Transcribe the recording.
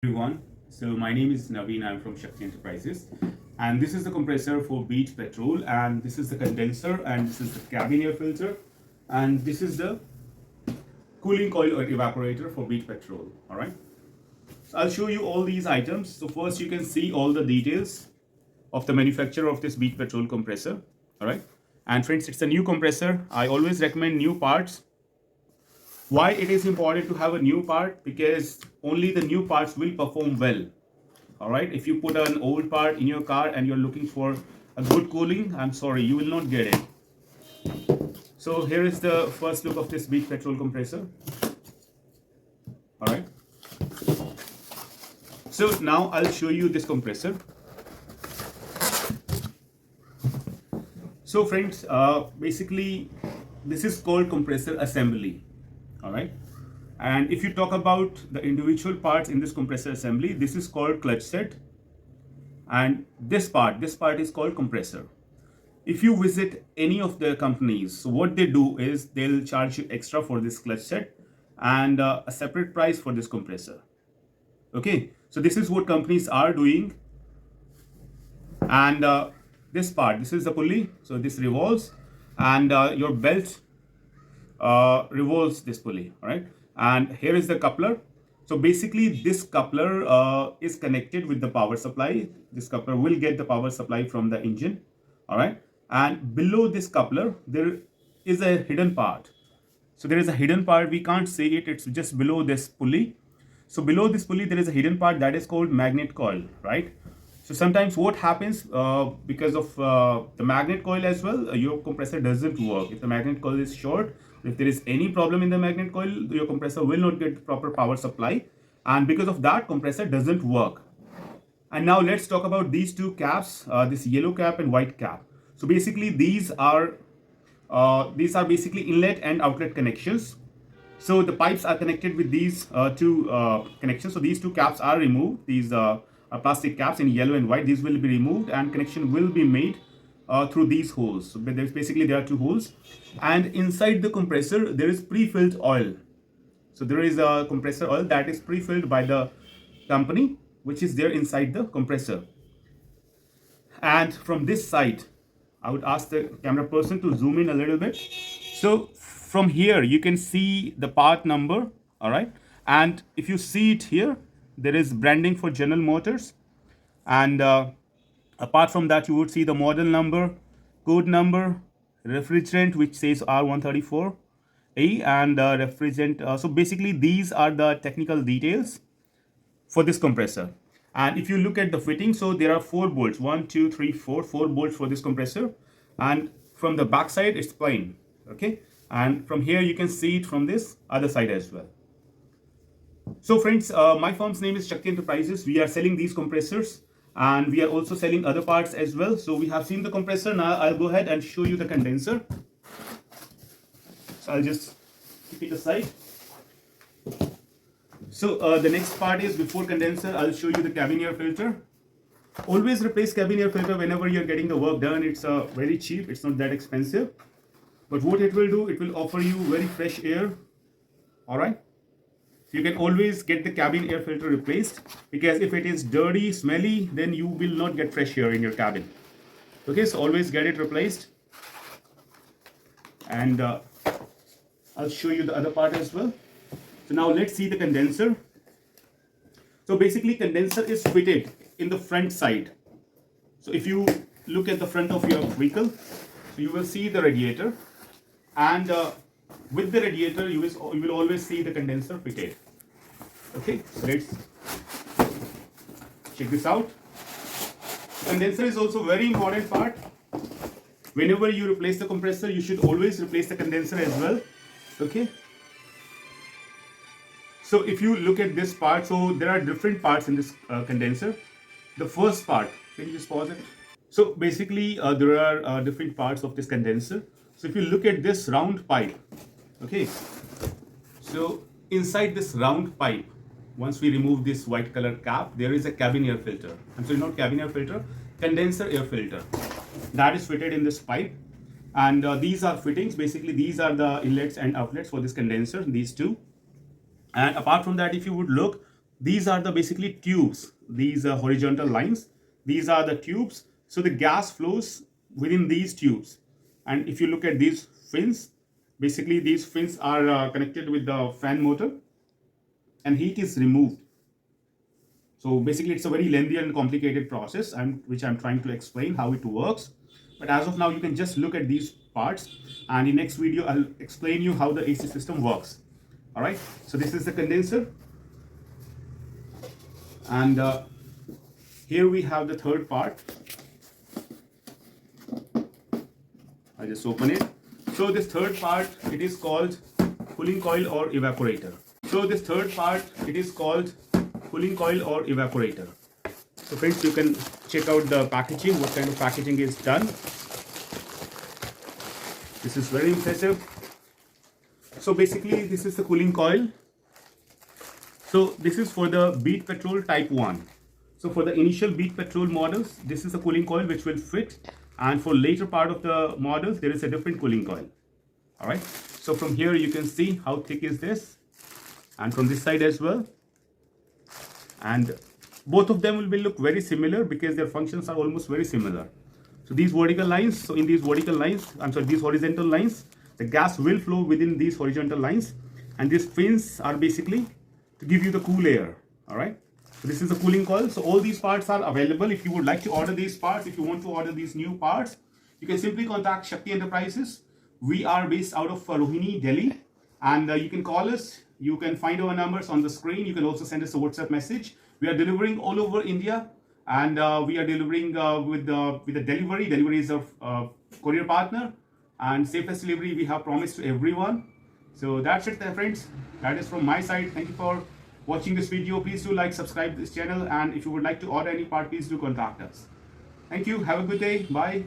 Everyone. So my name is Naveen. I'm from Shakti Enterprises, and this is the compressor for beach petrol, and this is the condenser, and this is the cabin air filter, and this is the cooling coil or evaporator for beach petrol. All right. So I'll show you all these items. So first, you can see all the details of the manufacturer of this beach petrol compressor. All right. And friends, it's a new compressor. I always recommend new parts. Why it is important to have a new part? Because only the new parts will perform well. All right, if you put an old part in your car and you're looking for a good cooling, I'm sorry, you will not get it. So here is the first look of this beach petrol compressor. All right, so now I'll show you this compressor. So friends, basically this is called compressor assembly. All right, and if you talk about the individual parts in this compressor assembly, this is called clutch set, and this part is called compressor. If you visit any of the companies, so what they do is they'll charge you extra for this clutch set and a separate price for this compressor. Okay, so this is what companies are doing. And this is the pulley, so this revolves, and your belt revolves this pulley. All right, and here is the coupler. So basically this coupler is connected with the power supply. This coupler will get the power supply from the engine. All right, and below this coupler there is a hidden part. So there is a hidden part, we can't see it, it's just below this pulley. So below this pulley there is a hidden part that is called magnet coil, right? So sometimes what happens, because of the magnet coil as well, your compressor doesn't work. If the magnet coil is short, if there is any problem in the magnet coil, your compressor will not get proper power supply, and because of that compressor doesn't work. And now let's talk about these two caps, this yellow cap and white cap. So basically these are basically inlet and outlet connections. So the pipes are connected with these two connections. So these two caps are removed. These are plastic caps in yellow and white. These will be removed and connection will be made through these holes. So there are two holes, and inside the compressor there is pre-filled oil. So there is a compressor oil that is pre-filled by the company, which is there inside the compressor. And from this side, I would ask the camera person to zoom in a little bit. So from here you can see the part number. All right, and if you see it here, there is branding for General Motors, and apart from that you would see the model number, code number, refrigerant which says R134A, and refrigerant. So basically these are the technical details for this compressor. And if you look at the fitting, so there are 4 bolts, 4 bolts for this compressor, and from the back side it's plain. Okay, and from here you can see it from this other side as well. So friends, my firm's name is Shakti Enterprises. We are selling these compressors, and we are also selling other parts as well. So we have seen the compressor. Now I'll go ahead and show you the condenser. So I'll just keep it aside. So the next part is, before condenser, I'll show you the cabin air filter. Always replace cabin air filter whenever you're getting the work done. It's very cheap, it's not that expensive. But what it will do, it will offer you very fresh air. All right. So you can always get the cabin air filter replaced, because if it is dirty, smelly, then you will not get fresh air in your cabin. Okay, so always get it replaced. And I'll show you the other part as well. So now let's see the condenser. So basically condenser is fitted in the front side. So if you look at the front of your vehicle, so you will see the radiator, and with the radiator you will always see the condenser fitted. Okay, so let's check this out. Condenser is also very important part. Whenever you replace the compressor, you should always replace the condenser as well. Okay, so if you look at this part, so there are different parts in this condenser. The first part, can you just pause it? So basically there are different parts of this condenser. So if you look at this round pipe, okay, so inside this round pipe, once we remove this white color cap, there is a cabin air filter. I'm sorry, not cabin air filter, condenser air filter that is fitted in this pipe. And these are fittings. Basically these are the inlets and outlets for this condenser, these two. And apart from that, if you would look, these are the basically tubes. These are horizontal lines. These are the tubes. So the gas flows within these tubes. And if you look at these fins, basically these fins are connected with the fan motor, and heat is removed. So basically it's a very lengthy and complicated process, which I'm trying to explain how it works. But as of now, you can just look at these parts, and in next video I'll explain you how the AC system works. All right, so this is the condenser, and here we have the third part. I just open it. So this third part, it is called cooling coil or evaporator. So this third part, it is called cooling coil or evaporator. So friends, you can check out the packaging, what kind of packaging is done. This is very impressive. So basically this is the cooling coil. So this is for the beat petrol type 1. So for the initial beat petrol models, this is the cooling coil which will fit. And for later part of the models, there is a different cooling coil. All right. So from here you can see how thick is this, and from this side as well. And both of them will look very similar because their functions are almost very similar. So these vertical lines, so in these vertical lines, these horizontal lines, the gas will flow within these horizontal lines, and these fins are basically to give you the cool air. All right. So this is the cooling coil. So all these parts are available. If you would like to order these parts, if you want to order these new parts, you can simply contact Shakti Enterprises. We are based out of Rohini, Delhi, and you can call us. You can find our numbers on the screen. You can also send us a WhatsApp message. We are delivering all over India, and we are delivering with the delivery. Delivery is a courier partner, and safest delivery we have promised to everyone. So that's it, friends. That is from my side. Thank you for watching this video. Please do like, subscribe this channel, and if you would like to order any part, please do contact us. Thank you. Have a good day. Bye.